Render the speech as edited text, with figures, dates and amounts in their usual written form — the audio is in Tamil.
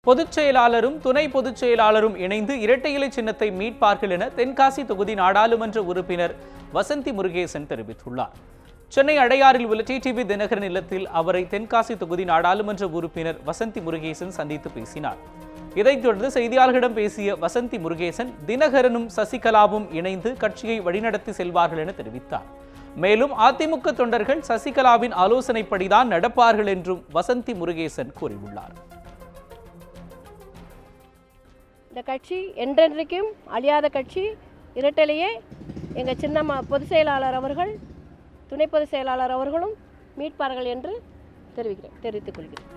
பொதுச் செயலாளரும் துணை பொதுச் செயலாளரும் இணைந்து இரட்டை இலை சின்னத்தை மீட்பார்கள் என தென்காசி தொகுதி நாடாளுமன்ற உறுப்பினர் வசந்தி முருகேசன் தெரிவித்துள்ளார். சென்னை அடையாறில் உள்ள டிடிவி தினகரன் இல்லத்தில் அவரை தென்காசி தொகுதி நாடாளுமன்ற உறுப்பினர் வசந்தி முருகேசன் சந்தித்து பேசினார். இதைத் தொடர்ந்து செய்தியாளர்களிடம் பேசிய வசந்தி முருகேசன் தினகரனும் சசிகலாவும் இணைந்து கட்சியை வழிநடத்தி செல்வார்கள் என தெரிவித்தார். மேலும் அதிமுக தொண்டர்கள் சசிகலாவின் ஆலோசனைப்படிதான் நடப்பார்கள் என்றும் வசந்தி முருகேசன் கூறியுள்ளார். இந்த கட்சி என்றென்றைக்கும் அழியாத கட்சி. இரட்டலையே எங்கள் சின்ன பொதுச் செயலாளர் அவர்கள், துணை பொதுச் செயலாளர் அவர்களும் மீட்பார்கள் என்று தெரிவித்துக் கொள்கிறேன்.